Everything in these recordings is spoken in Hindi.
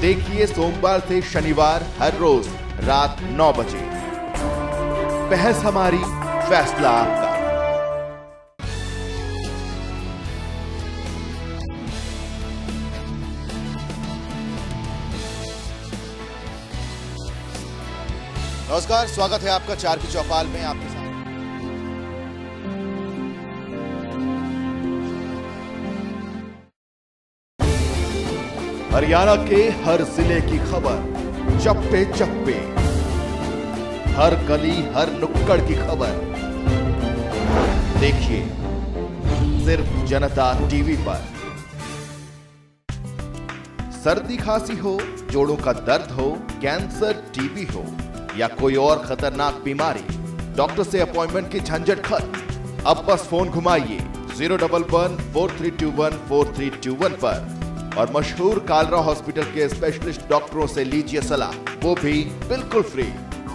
देखिए सोमवार से शनिवार हर रोज रात 9 बजे। बहस हमारी, फैसला आपका। नमस्कार, स्वागत है आपका चार की चौपाल में। आपके साथ हरियाणा के हर जिले की खबर, चप्पे चप्पे, हर गली हर नुक्कड़ की खबर देखिए सिर्फ जनता टीवी पर। सर्दी खांसी हो, जोड़ों का दर्द हो, कैंसर, टीबी हो या कोई और खतरनाक बीमारी, डॉक्टर से अपॉइंटमेंट की झंझट खत्म। अब बस फोन घुमाइए 011-4321-4321 पर और मशहूर कालरा हॉस्पिटल के स्पेशलिस्ट डॉक्टरों से लीजिए सलाह, वो भी बिल्कुल फ्री।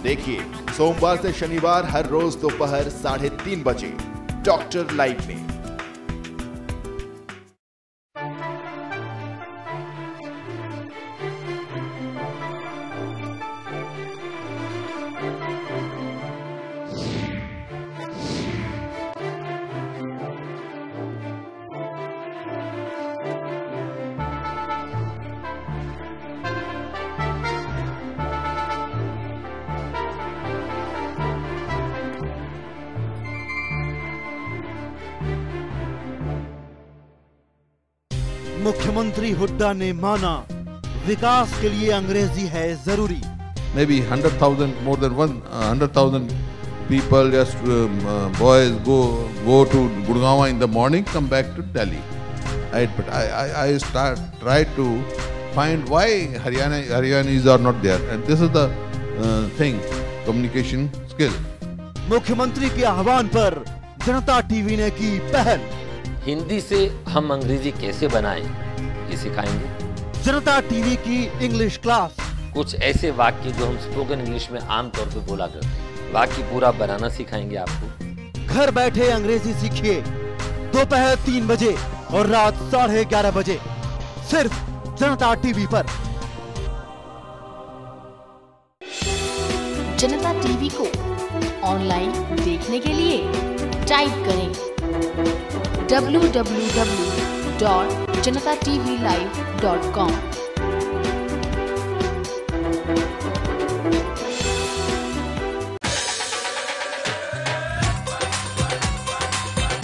देखिए सोमवार से शनिवार हर रोज दोपहर 3:30 बजे डॉक्टर लाइव में। मुख्यमंत्री हुड्डा ने माना विकास के लिए अंग्रेजी है जरूरी। Maybe 100,000, more than 100,000 people, just boys go to Gurgaon in the morning, come back to Delhi. But I try to find why Haryanis are not there, and this is the thing, communication skill. मुख्यमंत्री के आह्वान पर जनता टीवी ने की पहल। हिंदी से हम अंग्रेजी कैसे बनाएं, ये सिखाएंगे। जनता टीवी की इंग्लिश क्लास। कुछ ऐसे वाक्य जो हम स्पोकन इंग्लिश में आमतौर पे बोला करते हैं, वाक्य पूरा बनाना सिखाएंगे आपको। घर बैठे अंग्रेजी सीखिए दोपहर 3 बजे और रात 11:30 बजे सिर्फ जनता टीवी पर। जनता टीवी को ऑनलाइन देखने के लिए टाइप करें www.janatatvlive.com।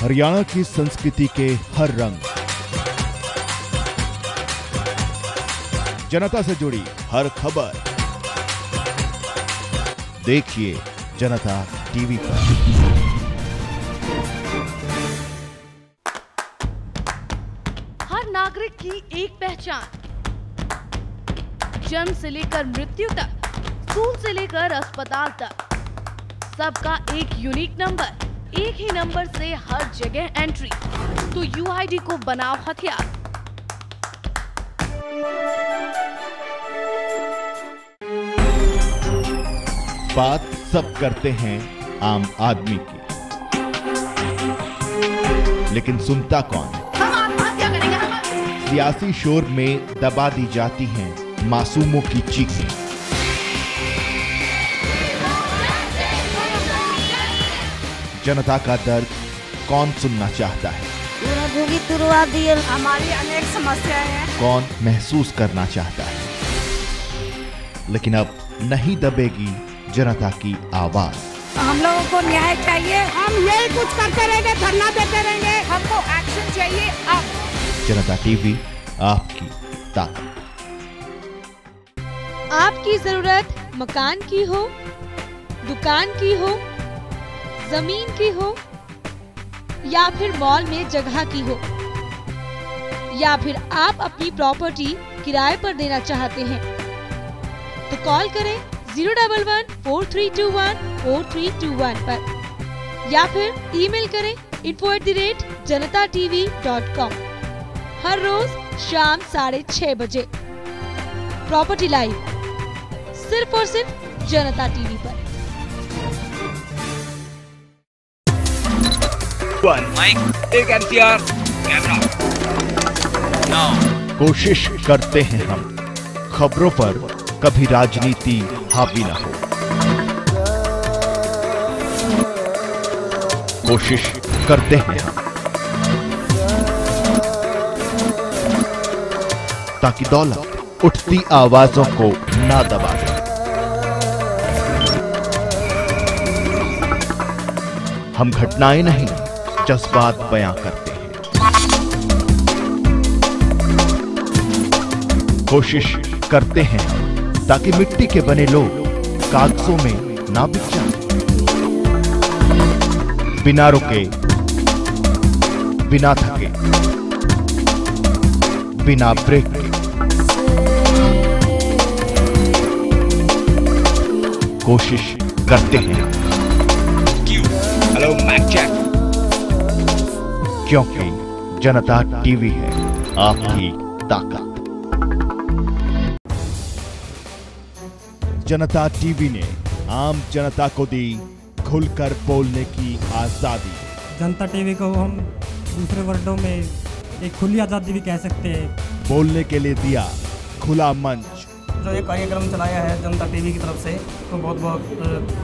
हरियाणा की संस्कृति के हर रंग, जनता से जुड़ी हर खबर देखिए जनता टीवी पर। नागरिक की एक पहचान, जन्म से लेकर मृत्यु तक, स्कूल से लेकर अस्पताल तक, सबका एक यूनिक नंबर, एक ही नंबर से हर जगह एंट्री। तो यूआईडी को बनाओ हथियार। बात सब करते हैं आम आदमी की, लेकिन सुनता कौन? सियासी शोर में दबा दी जाती हैं मासूमों की चीखें। जनता का दर्द कौन सुनना चाहता है? हमारी अनेक समस्याएं हैं। कौन महसूस करना चाहता है? लेकिन अब नहीं दबेगी जनता की आवाज। हम लोगों को न्याय चाहिए, हम यही कुछ करते रहेंगे, धरना देते रहेंगे, हमको एक्शन चाहिए अब। जनता टीवी, आपकी ताकत। आपकी जरूरत मकान की हो, दुकान की हो, जमीन की हो या फिर मॉल में जगह की हो, या फिर आप अपनी प्रॉपर्टी किराए पर देना चाहते हैं, तो कॉल करें 011-4321-4321 पर या फिर ईमेल करें info@janatatv.com। हर रोज शाम 6:30 बजे प्रॉपर्टी लाइव, सिर्फ और सिर्फ जनता टीवी पर। माइक, एक NCR, कोशिश करते हैं हम खबरों पर कभी राजनीति हावी न हो। कोशिश करते हैं हम ताकि दौलत उठती आवाजों को ना दबा दे। हम घटनाएं नहीं, जज्बात बयां करते हैं। कोशिश करते हैं ताकि मिट्टी के बने लोग कागजों में ना बिक जाएं। बिना रुके, बिना थके, बिना ब्रेक के कोशिश करते हैं। Hello mic check. क्योंकि जनता टीवी है आपकी ताकत। जनता टीवी ने आम जनता को दी खुलकर बोलने की आजादी। जनता टीवी को हम दूसरे वर्डों में एक खुली आजादी भी कह सकते हैं। बोलने के लिए दिया खुला मंच। जो ये कार्यक्रम चलाया है जनता टीवी की तरफ से, तो बहुत बहुत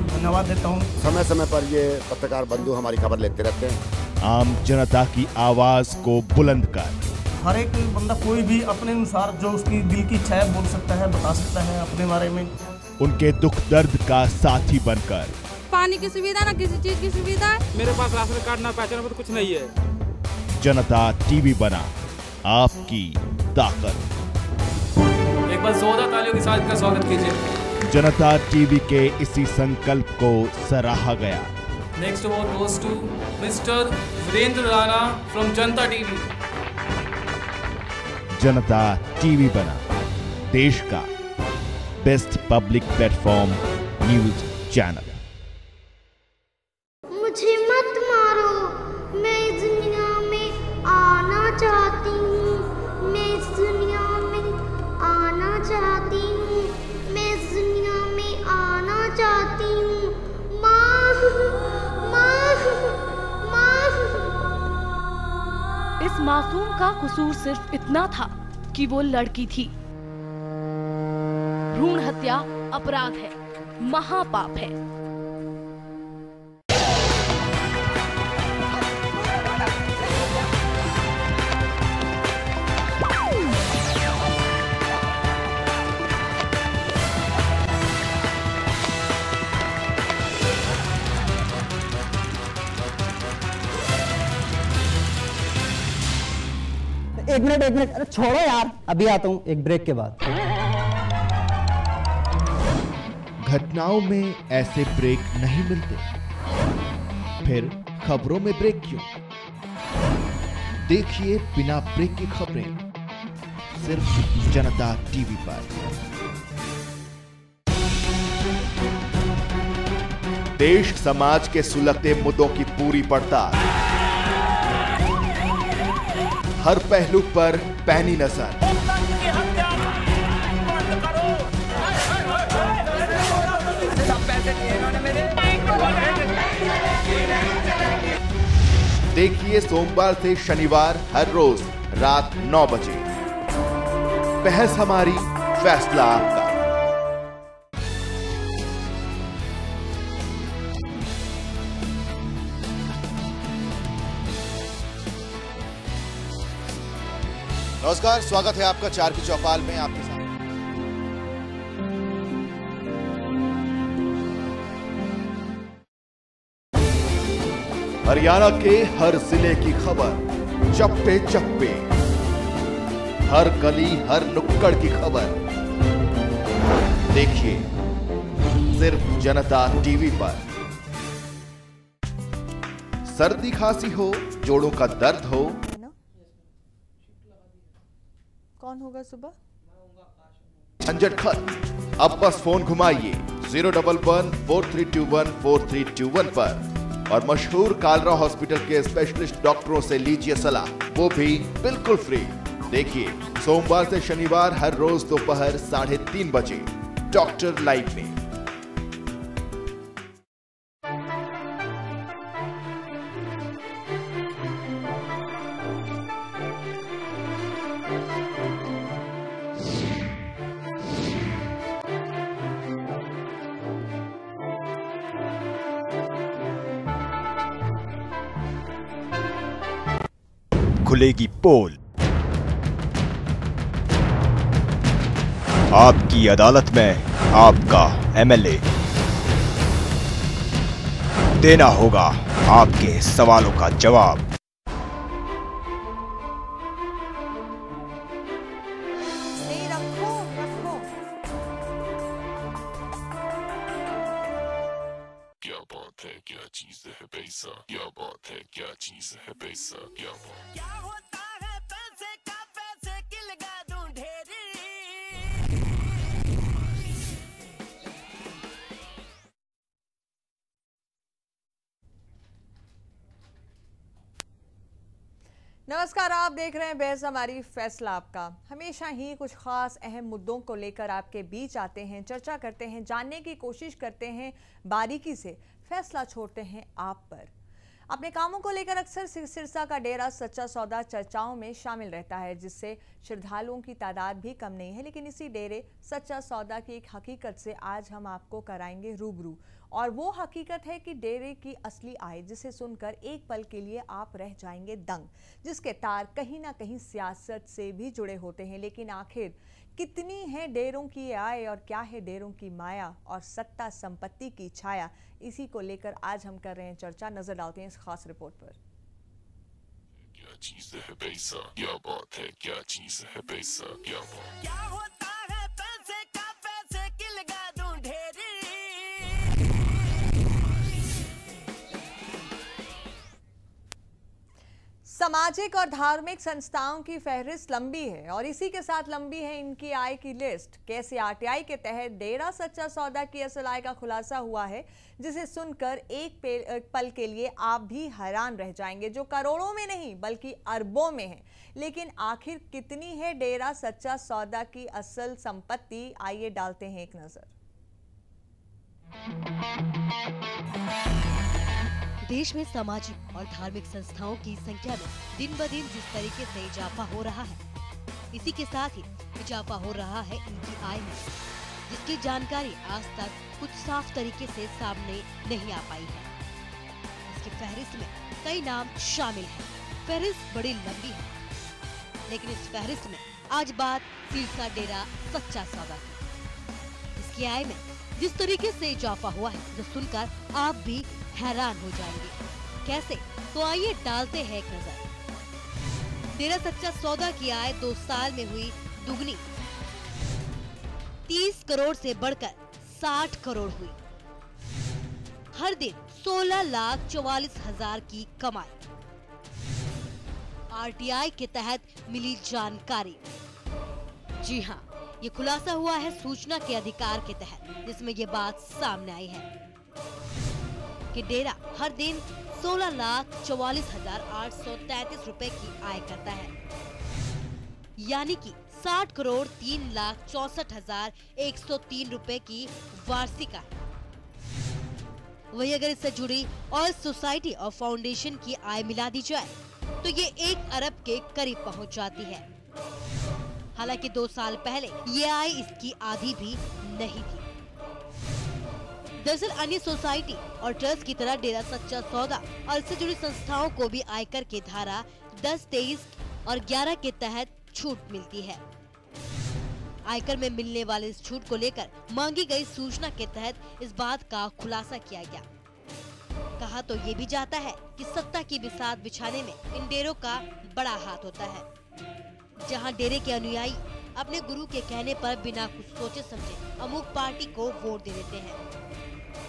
धन्यवाद देता हूँ। समय समय पर ये पत्रकार बंधु हमारी खबर लेते रहते हैं। आम जनता की आवाज को बुलंद कर हर एक बंदा कोई भी अपने अनुसार जो उसकी दिल की इच्छा है बोल सकता है, बता सकता है अपने बारे में। उनके दुख दर्द का साथी बनकर। पानी की सुविधा ना किसी चीज की सुविधा है। मेरे पास राशन कार्ड ना पहचान पत्र कुछ नहीं है। जनता टीवी बना आपकी ताकत। एक बार जोरदार तालियों के साथ इनका स्वागत कीजिए। जनता टीवी के इसी संकल्प को सराहा गया। Next award goes to mister Virendra Rana from Janta TV. Janta TV बना देश का best public platform news channel. मुझे मत मारो, मैं इस दुनिया में आना चाहती हूँ। मैं इस दुनिया में आना चाहती हूँ। मैं इस दुनिया में आना चाहती हूँ। माँ, माँ, माँ। इस मासूम का कसूर सिर्फ इतना था कि वो लड़की थी। भ्रूण हत्या अपराध है, महापाप है। एक मिनट, अरे छोड़ो यार, अभी आता हूँ एक ब्रेक के बाद। घटनाओं में ऐसे ब्रेक नहीं मिलते, फिर खबरों में ब्रेक क्यों? देखिए बिना ब्रेक की खबरें सिर्फ जनता टीवी पर। देश समाज के सुलगते मुद्दों की पूरी पड़ताल, हर पहलू पर पैनी नजर। देखिए सोमवार से शनिवार हर रोज रात 9 बजे। बहस हमारी, फैसला आपका। नमस्कार, स्वागत है आपका 4 की चौपाल में। आपके साथ हरियाणा के हर जिले की खबर, चप्पे चप्पे, हर गली हर नुक्कड़ की खबर देखिए सिर्फ जनता टीवी पर। सर्दी खांसी हो, जोड़ों का दर्द हो, कौन होगा सुबह? झंझट खत्म। अब बस फोन घुमाइए 011-4321-4321 पर और मशहूर कालरा हॉस्पिटल के स्पेशलिस्ट डॉक्टरों से लीजिए सलाह, वो भी बिल्कुल फ्री। देखिए सोमवार से शनिवार हर रोज दोपहर 3:30 बजे डॉक्टर लाइव में। खुलेगी पोल। आपकी अदालत में आपका एमएलए देना होगा आपके सवालों का जवाब। क्या बात है, क्या चीज है पैसा, क्या बात है, क्या चीज है पैसा, क्या बात। क्या होता है पैसे का, पैसे की लगा दूं ढेरी। नमस्कार, आप देख रहे हैं बहस हमारी फैसला आपका। हमेशा ही कुछ खास अहम मुद्दों को लेकर आपके बीच आते हैं, चर्चा करते हैं, जानने की कोशिश करते हैं, बारीकी से फैसला छोड़ते हैं आप पर। अपने कामों को लेकर अक्सर सिरसा का डेरा सच्चा सौदा चर्चाओं में शामिल रहता है, जिससे श्रद्धालुओं की तादाद भी कम नहीं है। लेकिन इसी डेरे सच्चा सौदा की एक हकीकत से आज हम आपको कराएंगे रूबरू, और वो हकीकत है कि डेरे की असली आय, जिसे सुनकर एक पल के लिए आप रह जाएंगे दंग, जिसके तार कहीं ना कहीं सियासत से भी जुड़े होते हैं। लेकिन आखिर कितनी है डेरों की आय और क्या है डेरों की माया और सत्ता संपत्ति की छाया, इसी को लेकर आज हम कर रहे हैं चर्चा। नजर डालते हैं इस खास रिपोर्ट पर। क्या चीज है पैसा, क्या बात है, क्या चीज है पैसा, क्या बात। क्या होता है पैसे का, पैसे की लगा दूं ढेरी। सामाजिक और धार्मिक संस्थाओं की फहरिस्त लंबी है और इसी के साथ लंबी है इनकी आय की लिस्ट। कैसे आरटीआई के तहत डेरा सच्चा सौदा की असल आय का खुलासा हुआ है, जिसे सुनकर एक पल के लिए आप भी हैरान रह जाएंगे, जो करोड़ों में नहीं बल्कि अरबों में है। लेकिन आखिर कितनी है डेरा सच्चा सौदा की असल संपत्ति, आइए डालते हैं एक नजर। देश में सामाजिक और धार्मिक संस्थाओं की संख्या में दिन ब दिन जिस तरीके से इजाफा हो रहा है, इसी के साथ ही इजाफा हो रहा है इनकी आय में, जिसकी जानकारी आज तक कुछ साफ तरीके से सामने नहीं आ पाई है। इसकी फहरिस्त में कई नाम शामिल हैं। फहरिस्त बड़ी लंबी है, लेकिन इस फहरिस्त में आज बात सिरसा डेरा सच्चा सौदा की। इसकी आय में जिस तरीके से इजाफा हुआ है, जो सुनकर आप भी हैरान हो जाएंगे। कैसे? तो आइए डालते हैं एक नजर। डेरा सच्चा सौदा की आय 2 साल में हुई दुगनी, 30 करोड़ से बढ़कर 60 करोड़ हुई। हर दिन 16,44,000 की कमाई। आरटीआई के तहत मिली जानकारी। जी हाँ, ये खुलासा हुआ है सूचना के अधिकार के तहत, जिसमें ये बात सामने आई है कि डेरा हर दिन 16,44,833 रुपए की आय करता है, यानी कि 60 करोड़ 3,64,103 रुपए की वार्षिक आय। वही अगर इससे जुड़ी और सोसाइटी और फाउंडेशन की आय मिला दी जाए तो ये 1 अरब के करीब पहुंच जाती है। हालांकि 2 साल पहले ये आय इसकी आधी भी नहीं थी। दरअसल अन्य सोसाइटी और ट्रस्ट की तरह डेरा सच्चा सौदा और इससे जुड़ी संस्थाओं को भी आयकर की धारा 10, 23 और 11 के तहत छूट मिलती है। आयकर में मिलने वाले इस छूट को लेकर मांगी गई सूचना के तहत इस बात का खुलासा किया गया। कहा तो ये भी जाता है कि सत्ता की बिसात बिछाने में इन डेरों का बड़ा हाथ होता है, जहां डेरे के अनुयायी अपने गुरु के कहने पर बिना कुछ सोचे समझे अमुक पार्टी को वोट दे देते हैं,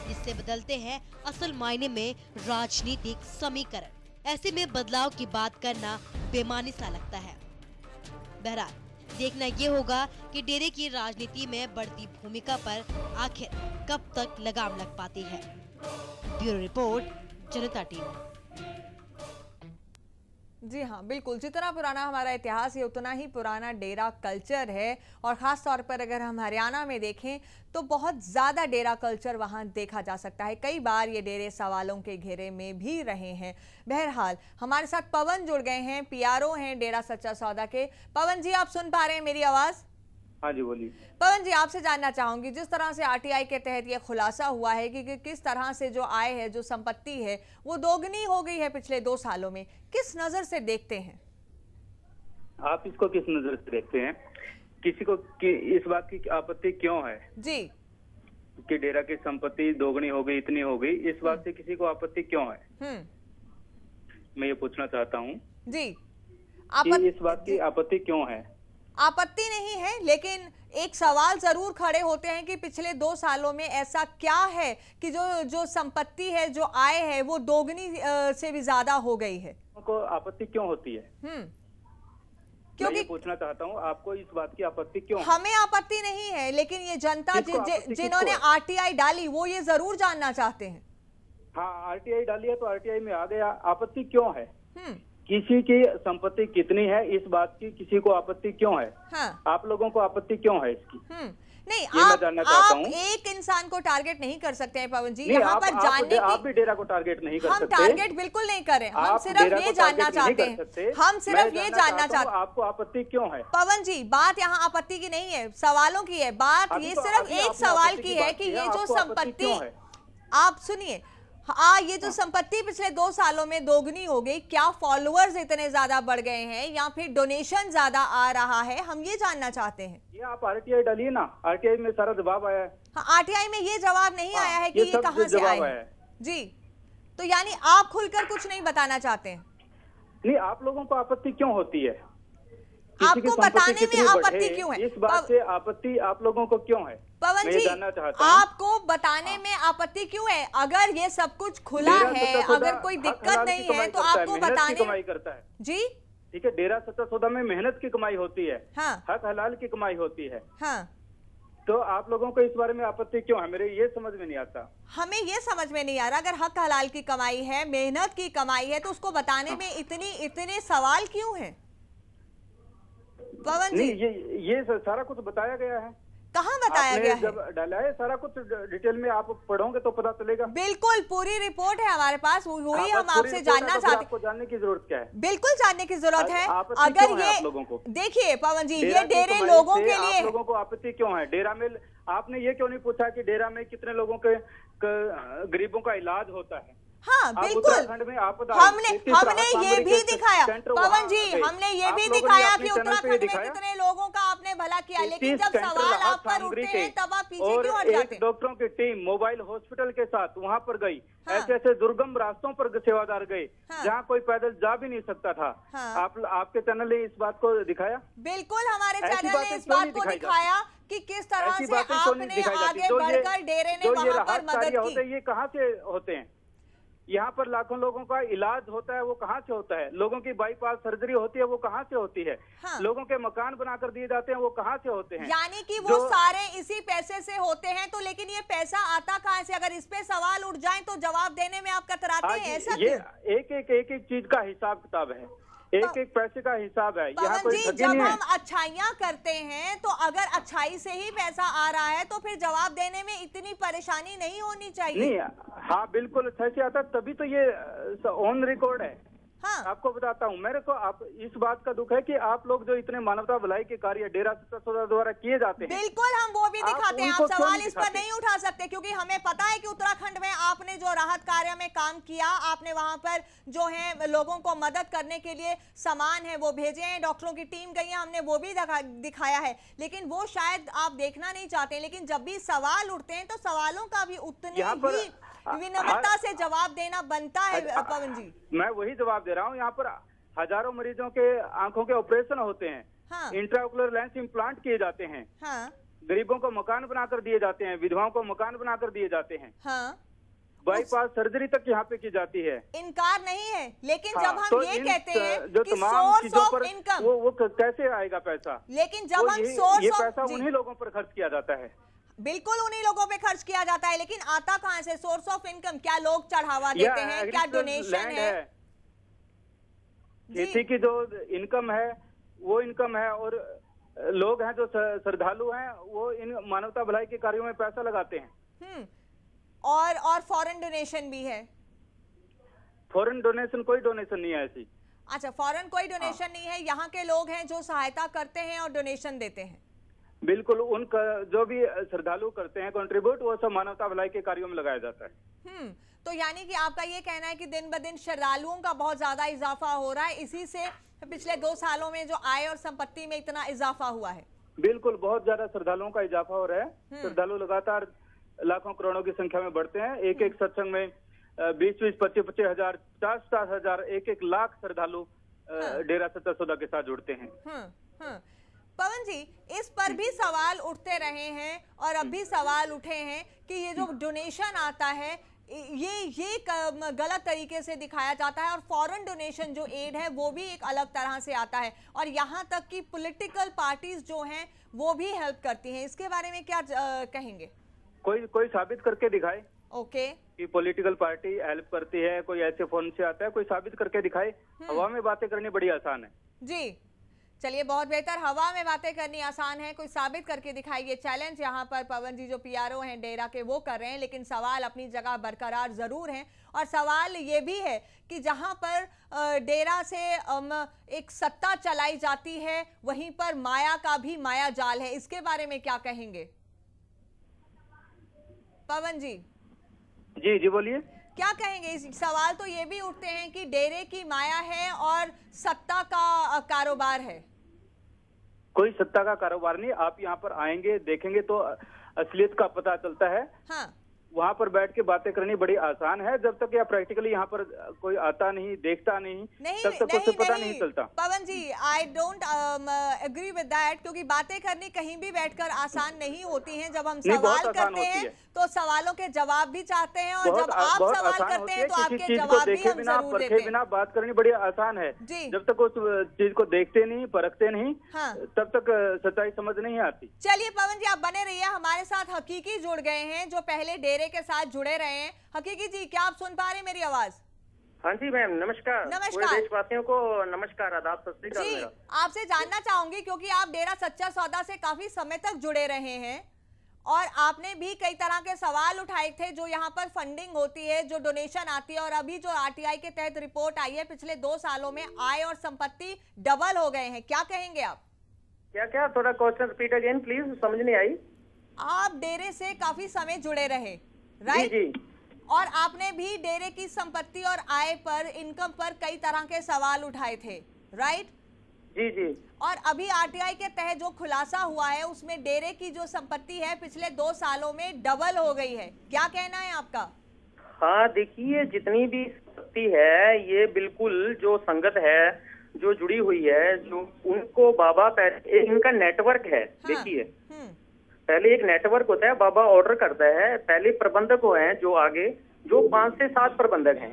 जिससे बदलते हैं असल मायने में राजनीतिक समीकरण। ऐसे में बदलाव की बात करना बेमानी सा लगता है। बहरहाल देखना ये होगा कि डेरे की राजनीति में बढ़ती भूमिका पर आखिर कब तक लगाम लग पाती है। ब्यूरो रिपोर्ट, जनता टीवी। जी हाँ, बिल्कुल, जितना पुराना हमारा इतिहास है उतना ही पुराना डेरा कल्चर है। और ख़ास तौर पर अगर हम हरियाणा में देखें तो बहुत ज़्यादा डेरा कल्चर वहाँ देखा जा सकता है। कई बार ये डेरे सवालों के घेरे में भी रहे हैं। बहरहाल हमारे साथ पवन जुड़ गए हैं, पीआरओ हैं डेरा सच्चा सौदा के। पवन जी, आप सुन पा रहे हैं मेरी आवाज़? हाँ जी, बोलिए। पवन जी, आपसे जानना चाहूंगी, जिस तरह से आरटीआई के तहत ये खुलासा हुआ है कि किस तरह से जो आय है, जो संपत्ति है, वो दोगुनी हो गई है पिछले 2 सालों में, किस नजर से देखते हैं? आप इसको किस नजर से देखते हैं? किसी को इस बात की आपत्ति क्यों है जी कि डेरा की संपत्ति दोगुनी हो गई, इतनी हो गई, इस बात से किसी को आपत्ति क्यों है? मैं ये पूछना चाहता हूँ जी कि इस बात की आपत्ति क्यों है? आपत्ति नहीं है, लेकिन एक सवाल जरूर खड़े होते हैं कि पिछले 2 सालों में ऐसा क्या है कि जो संपत्ति है, जो आय है, वो दोगुनी से भी ज्यादा हो गई है। को आपत्ति क्यों होती है? क्योंकि मैं ये पूछना चाहता हूँ, आपको इस बात की आपत्ति क्यों? हमें आपत्ति नहीं है, लेकिन ये जनता जिन्होंने आरटीआई डाली वो ये जरूर जानना चाहते हैं। हाँ, आरटीआई डाली है तो आरटीआई में आ गया, आपत्ति क्यों है? किसी की संपत्ति कितनी है इस बात की किसी को आपत्ति क्यों है? हाँ। आप लोगों को आपत्ति क्यों है इसकी? नहीं, आप एक इंसान को टारगेट नहीं कर सकते हैं पवन जी। यहाँ पर जानने आप भी डेरा को टारगेट नहीं कर सकते। हम टारगेट बिल्कुल नहीं करें, हम सिर्फ ये जानना चाहते हैं, हम सिर्फ ये जानना चाहते हैं आपको आपत्ति क्यों है? पवन जी, बात यहाँ आपत्ति की नहीं है, सवालों की है बात। ये सिर्फ एक सवाल की है कि ये जो संपत्ति, आप सुनिए, ये जो संपत्ति पिछले 2 सालों में दोगुनी हो गई, क्या फॉलोअर्स इतने ज्यादा बढ़ गए हैं या फिर डोनेशन ज्यादा आ रहा है, हम ये जानना चाहते हैं। ये आप आरटीआई डालिए ना, आरटीआई में सारा जवाब आया है। हाँ, आरटीआई में ये जवाब नहीं आया है कि ये कहाँ से आया है। जी, तो यानी आप खुलकर कुछ नहीं बताना चाहते हैं? नहीं, आप लोगों को आपत्ति क्यों होती है? आपको बताने में आपत्ति क्यों है? इस बात से आपत्ति आप लोगों को क्यों है? पवन जी, आपको बताने में आपत्ति क्यों है? अगर ये सब कुछ खुला है, अगर कोई दिक्कत नहीं है तो आपको बताने कमाई करता है जी। ठीक है, डेरा सच्चा सौदा में मेहनत की कमाई होती है, हाँ। हक हलाल की कमाई होती है, हाँ। तो आप लोगों को इस बारे में आपत्ति क्यों है? मेरे ये समझ में नहीं आता। हमें ये समझ में नहीं आ रहा, अगर हक हलाल की कमाई है, मेहनत की कमाई है, तो उसको बताने में इतने सवाल क्यों है पवन जी? ये सारा कुछ बताया गया है। कहाँ बताया गया है? जब डाला है सारा कुछ डिटेल में, आप पढ़ोगे तो पता चलेगा। बिल्कुल, पूरी रिपोर्ट है हमारे पास, वही हम आपसे जानना चाहते हैं। आपको जानने की जरूरत क्या है? बिल्कुल जानने की जरूरत है। अगर ये देखिए पवन जी, ये डेरे लोगों के लिए, लोगों को आपत्ति क्यों है? डेरा में आपने ये क्यों नहीं पूछा कि डेरा में कितने लोगों के गरीबों का इलाज होता है? हाँ बिल्कुल, हमने ये भी दिखाया पवन जी, हमने ये भी दिखाया कि उत्तराखंड में कितने लोगों का आपने भला किया, लेकिन जब सवाल आप पर उठते हैं तब आप पीछे क्यों हट जाते हैं? डॉक्टरों की टीम मोबाइल हॉस्पिटल के साथ वहाँ पर गई, ऐसे ऐसे दुर्गम रास्तों पर सेवादार गए जहाँ कोई पैदल जा भी नहीं सकता था। आपके चैनल ने इस बात को दिखाया? बिल्कुल, हमारे चैनल ने इस बात को दिखाया कि किस तरह से आपने आगे बढ़कर डेरे ने वहाँ पर मदद की। ये कहाँ से होते हैं? यहाँ पर लाखों लोगों का इलाज होता है, वो कहाँ से होता है? लोगों की बाईपास सर्जरी होती है, वो कहाँ से होती है? हाँ। लोगों के मकान बनाकर दिए जाते हैं, वो कहाँ से होते हैं? यानी कि वो सारे इसी पैसे से होते हैं। तो लेकिन ये पैसा आता कहाँ से? अगर इस पे सवाल उठ जाए तो जवाब देने में आप कतराते हैं, ऐसा ये एक चीज का हिसाब किताब है, एक पैसे का हिसाब है। यहाँ कोई ठगी नहीं है। जब हम अच्छाइयाँ करते हैं तो अगर अच्छाई से ही पैसा आ रहा है तो फिर जवाब देने में इतनी परेशानी नहीं होनी चाहिए। नहीं, हाँ बिल्कुल अच्छा से आता, तभी तो ये ऑन रिकॉर्ड है। हाँ। आपको बताता हूँ, मेरे को आप इस बात का दुख है कि आप लोग जो इतने मानवता भलाई के कार्य डेरा सच्चा सौदा द्वारा किए जाते हैं, बिल्कुल हम वो भी दिखाते हैं। आप सवाल इस पर नहीं उठा सकते क्योंकि हमें पता है कि उत्तराखंड में आपने जो राहत कार्य में काम किया, आपने वहां पर जो है लोगों को मदद करने के लिए सामान है वो भेजे हैं, डॉक्टरों की टीम गई है, हमने वो भी दिखाया है, लेकिन वो शायद आप देखना नहीं चाहते। लेकिन जब भी सवाल उठते हैं तो सवालों का भी उतनी ही विनम्रता से जवाब देना बनता है पवन जी। मैं वही जवाब दे रहा हूँ। यहाँ पर हजारों मरीजों के आंखों के ऑपरेशन होते हैं, हाँ। इंट्राओकुलर लेंस इम्प्लांट किए जाते हैं, हाँ। गरीबों को मकान बनाकर दिए जाते हैं, विधवाओं को मकान बनाकर दिए जाते हैं, हाँ। बाईपास सर्जरी तक यहाँ पे की जाती है, इनकार नहीं है। लेकिन हाँ, जब हम तो ये कहते हैं जो कि तमाम चीजों पर इनकम, वो कैसे आएगा पैसा? लेकिन जब हम सोर्स ऑफ पैसा उन्हीं लोगों पर खर्च किया जाता है, बिल्कुल उन्हीं लोगों पे खर्च किया जाता है, लेकिन आता कहाँ से? सोर्स ऑफ इनकम क्या लोग चढ़ावा देते हैं? क्या डोनेशन है? खेती की जो इनकम है वो इनकम है, और लोग हैं जो श्रद्धालु हैं वो इन मानवता भलाई के कार्यों में पैसा लगाते हैं। और फॉरेन डोनेशन भी है? फॉरेन डोनेशन कोई डोनेशन नहीं है ऐसी। अच्छा, फॉरेन कोई डोनेशन नहीं है, यहाँ के लोग हैं जो सहायता करते हैं और डोनेशन देते हैं। बिल्कुल, उनका जो भी श्रद्धालु करते हैं कंट्रीब्यूट, वो सब मानवता भलाई के कार्यों में लगाया जाता है। तो यानी कि आपका ये कहना है कि दिन ब दिन श्रद्धालुओं का बहुत ज्यादा इजाफा हो रहा है, इसी से पिछले 2 सालों में जो आय और संपत्ति में इतना इजाफा हुआ है? बिल्कुल, बहुत ज्यादा श्रद्धालुओं का इजाफा हो रहा है। श्रद्धालु लगातार लाखों करोड़ों की संख्या में बढ़ते हैं। एक एक सत्संग में 20-20, 25-25 हजार, 50-50 हजार, 1-1 लाख श्रद्धालु डेरा सच्चा सौदा के साथ जुड़ते हैं। पवन जी, इस पर भी सवाल उठते रहे हैं और अब भी सवाल उठे हैं कि ये जो डोनेशन आता है ये गलत तरीके से दिखाया जाता है और फॉरेन डोनेशन जो एड है वो भी एक अलग तरह से आता है और यहाँ तक कि पॉलिटिकल पार्टीज जो हैं वो भी हेल्प करती हैं। इसके बारे में क्या कहेंगे? कोई साबित करके दिखाए। ओके। कि पॉलिटिकल पार्टी हेल्प करती है, कोई ऐसे फोन से आता है, कोई साबित करके दिखाए। हवा में बातें करनी बड़ी आसान है। जी चलिए, बहुत बेहतर। हवा में बातें करनी आसान है, कोई साबित करके दिखाइए। चैलेंज यहाँ पर पवन जी जो पीआरओ हैं डेरा के वो कर रहे हैं, लेकिन सवाल अपनी जगह बरकरार जरूर हैं। और सवाल ये भी है कि जहाँ पर डेरा से एक सत्ता चलाई जाती है वहीं पर माया का भी माया जाल है। इसके बारे में क्या कहेंगे पवन जी? जी बोलिए। क्या कहेंगे? इस सवाल तो ये भी उठते हैं कि डेरे की माया है और सत्ता का कारोबार है। कोई सत्ता का कारोबार नहीं। आप यहाँ पर आएंगे, देखेंगे तो असलियत का पता चलता है। हाँ। वहाँ पर बैठ के बातें करनी बड़ी आसान है। जब तक या प्रैक्टिकली यहाँ पर कोई आता नहीं, देखता नहीं, तब तक उसे पता नहीं चलता। Pawan ji, I don't agree with that, क्योंकि बातें करनी कहीं भी बैठकर आसान नहीं होती हैं। जब हम सवाल करते हैं तो सवालों के जवाब भी चाहते हैं और जब आप सवाल करते हैं तो आपके जवाब भी हम जरूर देते हैं। बिना बात करनी बड़ी आसान है। जब तक उस चीज को देखते नहीं, परखते नहीं, तब तक सच्चाई समझ नहीं आती। चलिए पवन जी, आप बने रहिए। हमारे साथ हकीकी जुड़ गए हैं जो पहले डेरे के साथ जुड़े रहे हैं। हकीकी जी, क्या आप सुन पा रहे हैं मेरी आवाज? हाँ जी मैम, नमस्कार। नमस्कार देशवासियों को नमस्कार, आदाब, सत श्री अकाल। जी, आपसे जानना चाहूंगी क्योंकि आप डेरा सच्चा सौदा से काफी समय तक जुड़े रहे हैं और आपने भी कई तरह के सवाल उठाए थे जो यहाँ पर फंडिंग होती है, जो डोनेशन आती है, और अभी जो आरटीआई के तहत रिपोर्ट आई है पिछले 2 सालों में आय और संपत्ति डबल हो गए हैं। क्या कहेंगे आप? क्या थोड़ा क्वेश्चन रिपीट अगेन प्लीज, समझ नहीं आई। आप डेरे से काफी समय जुड़े रहे, राइट? जी। और आपने भी डेरे की संपत्ति और आय पर, इनकम पर कई तरह के सवाल उठाए थे, राइट? जी। और अभी आरटीआई के तहत जो खुलासा हुआ है उसमें डेरे की जो संपत्ति है पिछले 2 सालों में डबल हो गई है। क्या कहना है आपका? हाँ देखिए, जितनी भी संपत्ति है ये बिल्कुल जो संगत है जो जुड़ी हुई है, जो उनको बाबा इनका नेटवर्क है। देखिए पहले एक नेटवर्क होता है, बाबा ऑर्डर करता है, पहले प्रबंधक हैं जो आगे, जो 5 से 7 प्रबंधक हैं।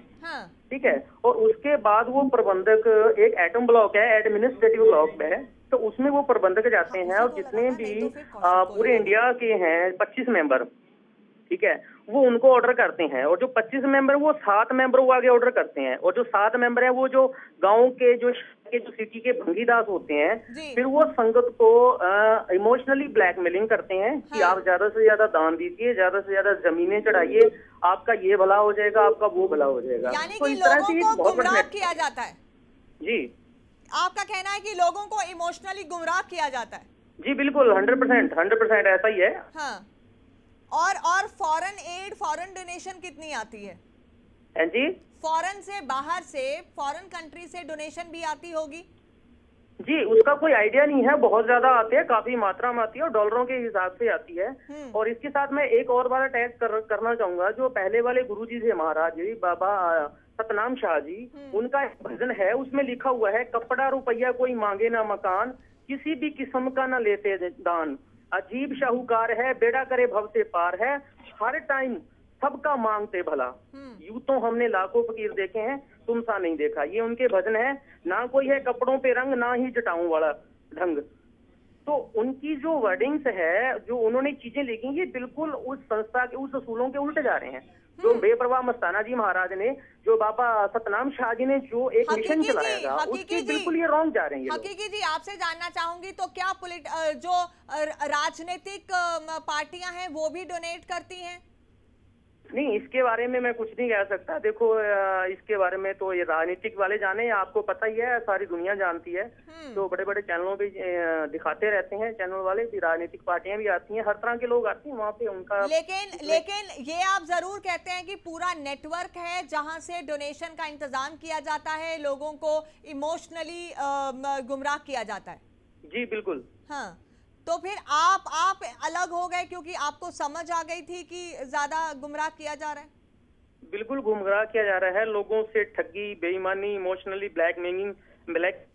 ठीक है, और उसके बाद वो प्रबंधक एक एटम ब्लॉक है, एडमिनिस्ट्रेटिव ब्लॉक है, तो उसमें वो प्रबंधक जाते हैं और जितने भी पूरे इंडिया के हैं 25 मेंबर, ठीक है, वो उनको ऑर्डर करते हैं। और जो 25 मेंबर वो 7 मेंबर वो आगे ऑर्डर करते हैं, और जो 7 मेंबर हैं वो जो गांव के जो सिटी के भंगीदास होते हैं, फिर वो संगत को इमोशनली ब्लैकमेलिंग करते हैं कि आप ज्यादा से ज्यादा दान दीजिए, ज्यादा से ज्यादा जमीनें चढ़ाइए, आपका ये भला हो जाएगा, आपका वो भला हो जाएगा। यानी कि लोगों को गुमराह किया जाता है। जी, आपका कहना है कि लोगों को इमोशनली गुमराह किया जाता है? जी बिल्कुल, 100% ऐसा ही है। हाँ। और फॉरेन एड, फॉरेन डोनेशन कितनी आती है? जी, फॉरेन से, बाहर से, फॉरेन कंट्री से डोनेशन भी आती होगी? जी, उसका कोई आइडिया नहीं है, बहुत ज्यादा आते हैं, काफी मात्रा में आती है और डॉलरों के हिसाब से आती है। और इसके साथ मैं एक और बार अटैच करना चाहूंगा, जो पहले वाले गुरुजी थे महाराज जी, बाबा सतनाम शाह जी, उनका एक भजन है, उसमें लिखा हुआ है, कपड़ा रुपया कोई मांगे ना मकान, किसी भी किस्म का ना लेते दान, अजीब शाहूकार है, बेड़ा करे भव से पार है, हर टाइम सबका मांगते भला, यूं तो हमने लाखों फकीर देखे हैं, तुम सा नहीं देखा। ये उनके भजन है। ना कोई है कपड़ों पे रंग, ना ही जटाऊं वाला ढंग। तो उनकी जो वर्डिंग्स है, जो उन्होंने चीजें लिखी, ये बिल्कुल उस संस्था के, उस असूलों के उल्टे जा रहे हैं। जो बेपरवाह मस्ताना जी महाराज ने, जो बाबा सतनाम शाह जी ने जो एक मिशन चलाया था, उसके बिल्कुल ये रॉन्ग जा रहे हैं। हकीकी जी, आपसे जानना चाहूंगी तो क्या जो राजनीतिक पार्टियां हैं वो भी डोनेट करती हैं? नहीं, इसके बारे में मैं कुछ नहीं कह सकता। देखो इसके बारे में तो ये राजनीतिक वाले जाने, आपको पता ही है, सारी दुनिया जानती है। तो बड़े बड़े चैनलों पे दिखाते रहते हैं चैनल वाले भी, राजनीतिक पार्टियां भी आती हैं, हर तरह के लोग आते हैं वहाँ पे उनका। लेकिन ये आप जरूर कहते हैं कि पूरा नेटवर्क है जहाँ से डोनेशन का इंतजाम किया जाता है, लोगों को इमोशनली गुमराह किया जाता है। जी बिल्कुल। हाँ, तो फिर आप अलग हो गए क्योंकि आपको समझ आ गई थी कि ज्यादा गुमराह किया जा रहा है। बिल्कुल गुमराह किया जा रहा है, लोगों से ठगी, बेईमानी, इमोशनली ब्लैकमेलिंग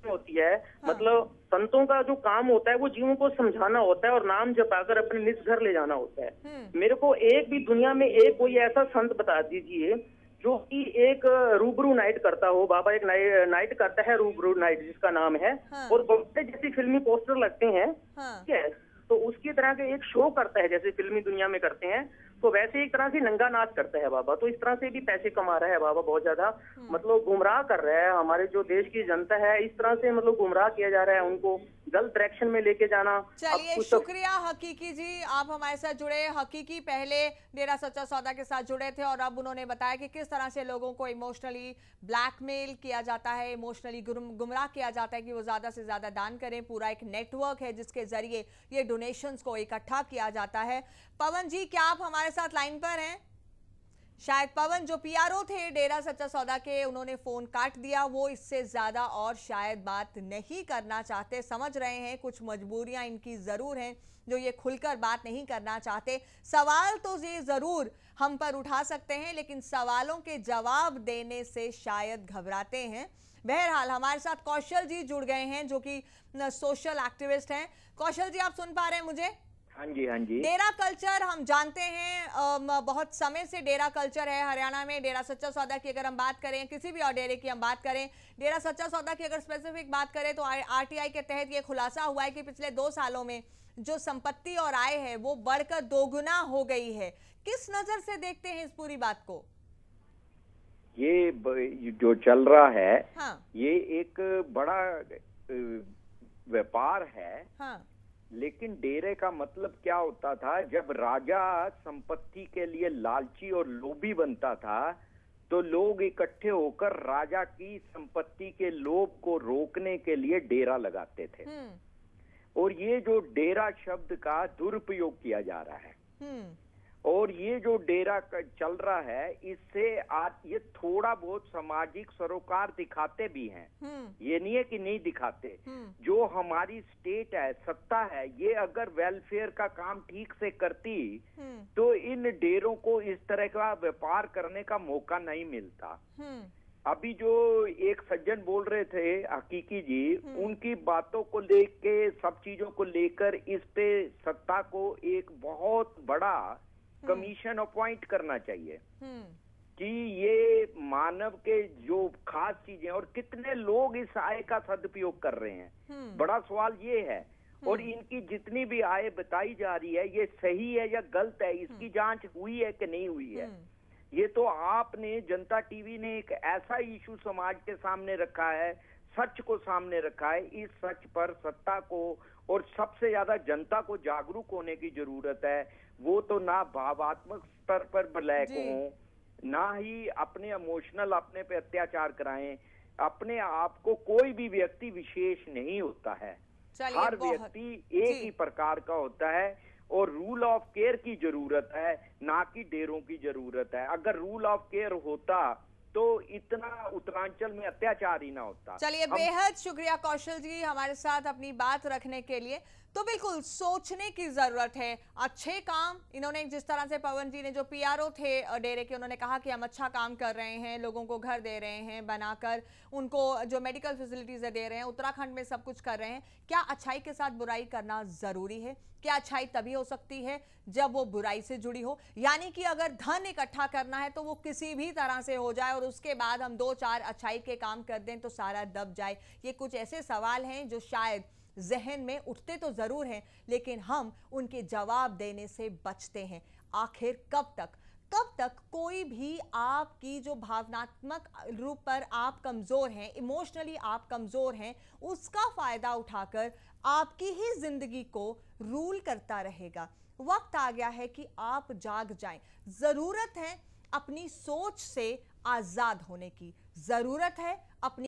होती है। हाँ। मतलब संतों का जो काम होता है वो जीवों को समझाना होता है और नाम जपाकर अपने निज घर ले जाना होता है। मेरे को एक भी दुनिया में एक कोई ऐसा संत बता दीजिए जो कि एक रूबरू नाइट करता हो। बाबा एक नाइट करता है, रूबरू नाइट जिसका नाम है। हाँ। और बहुत जैसे फिल्मी पोस्टर लगते हैं, ठीक है, तो उसकी तरह के एक शो करता है जैसे फिल्मी दुनिया में करते हैं, तो वैसे एक तरह से नंगा नाच करता है बाबा। तो इस तरह से भी पैसे कमा रहा है बाबा, बहुत ज्यादा मतलब गुमराह कर रहा है हमारे जो देश की जनता है। इस तरह से मतलब गुमराह किया जा रहा है, उनको गलत डायरेक्शन में लेके जाना। चलिए शुक्रिया हकीकी जी, आप हमारे साथ जुड़े। हकीकी पहले डेरा सच्चा सौदा के साथ जुड़े थे और अब उन्होंने बताया कि किस तरह से लोगों को इमोशनली ब्लैकमेल किया जाता है, इमोशनली गुमराह किया जाता है कि वो ज्यादा से ज्यादा दान करें। पूरा एक नेटवर्क है जिसके जरिए ये डोनेशंस को इकट्ठा किया जाता है। पवन जी, क्या आप हमारे साथ लाइन पर हैं? शायद पवन जो पीआरओ थे डेरा सच्चा सौदा के, उन्होंने फोन काट दिया। वो इससे ज्यादा और शायद बात नहीं करना चाहते, समझ रहे हैं कुछ मजबूरियां इनकी जरूर हैं जो ये खुलकर बात नहीं करना चाहते। सवाल तो ये जरूर हम पर उठा सकते हैं लेकिन सवालों के जवाब देने से शायद घबराते हैं। बहरहाल हमारे साथ कौशल जी जुड़ गए हैं जो कि सोशल एक्टिविस्ट हैं। कौशल जी, आप सुन पा रहे हैं मुझे? हाँ जी, हाँ जी। डेरा कल्चर हम जानते हैं, बहुत समय से डेरा कल्चर है हरियाणा में। डेरा सच्चा सौदा की अगर हम बात करें, किसी भी और डेरे की हम बात करें, डेरा सच्चा सौदा की अगर स्पेसिफिक बात करें तो आरटीआई के तहत ये खुलासा हुआ है कि पिछले 2 सालों में जो संपत्ति और आय है वो बढ़कर 2 गुना हो गई है। किस नजर से देखते हैं इस पूरी बात को? ये जो चल रहा है, हाँ। ये एक बड़ा व्यापार है। हाँ। लेकिन डेरे का मतलब क्या होता था? जब राजा संपत्ति के लिए लालची और लोभी बनता था तो लोग इकट्ठे होकर राजा की संपत्ति के लोभ को रोकने के लिए डेरा लगाते थे। और ये जो डेरा शब्द का दुरुपयोग किया जा रहा है और ये जो डेरा चल रहा है, इससे आज ये थोड़ा बहुत सामाजिक सरोकार दिखाते भी हैं। ये नहीं है कि नहीं दिखाते। जो हमारी स्टेट है, सत्ता है, ये अगर वेलफेयर का काम ठीक से करती तो इन डेरों को इस तरह का व्यापार करने का मौका नहीं मिलता। अभी जो एक सज्जन बोल रहे थे हकीकी जी, उनकी बातों को लेके, सब चीजों को लेकर इस पे सत्ता को एक बहुत बड़ा कमीशन अपॉइंट करना चाहिए कि ये मानव के जो खास चीजें, और कितने लोग इस आय का सदुपयोग कर रहे हैं, बड़ा सवाल ये है। और इनकी जितनी भी आय बताई जा रही है, ये सही है या गलत है, इसकी जांच हुई है कि नहीं हुई है? ये तो आपने, जनता टीवी ने एक ऐसा इशू समाज के सामने रखा है, सच को सामने रखा है। इस सच पर सत्ता को और सबसे ज्यादा जनता को जागरूक होने की जरूरत है। वो तो ना भावात्मक स्तर पर ब्लैक हो, ना ही अपने इमोशनल अपने पे अत्याचार कराएं। अपने आप को कोई भी व्यक्ति विशेष नहीं होता है, हर व्यक्ति एक ही प्रकार का होता है और रूल ऑफ केयर की जरूरत है, ना कि डेरों की जरूरत है। अगर रूल ऑफ केयर होता तो इतना उत्तरांचल में अत्याचार ही ना होता। चलिए, बेहद शुक्रिया कौशल जी हमारे साथ अपनी बात रखने के लिए। तो बिल्कुल सोचने की जरूरत है। अच्छे काम इन्होंने, जिस तरह से पवन जी ने, जो पीआरओ थे डेरे के, उन्होंने कहा कि हम अच्छा काम कर रहे हैं, लोगों को घर दे रहे हैं बनाकर, उनको जो मेडिकल फैसिलिटीज दे रहे हैं, उत्तराखंड में सब कुछ कर रहे हैं। क्या अच्छाई के साथ बुराई करना जरूरी है? क्या अच्छाई तभी हो सकती है जब वो बुराई से जुड़ी हो? यानी कि अगर धन इकट्ठा करना है तो वो किसी भी तरह से हो जाए और उसके बाद हम 2-4 अच्छाई के काम कर दें तो सारा दब जाए। ये कुछ ऐसे सवाल हैं जो शायद जहन में उठते तो जरूर हैं लेकिन हम उनके जवाब देने से बचते हैं। आखिर कब तक कोई भी आपकी जो भावनात्मक रूप पर आप कमजोर हैं, इमोशनली आप कमजोर हैं, उसका फायदा उठाकर आपकी ही जिंदगी को रूल करता रहेगा, वक्त आ गया है कि आप जाग जाएं। जरूरत है अपनी सोच से आजाद होने की, जरूरत है अपनी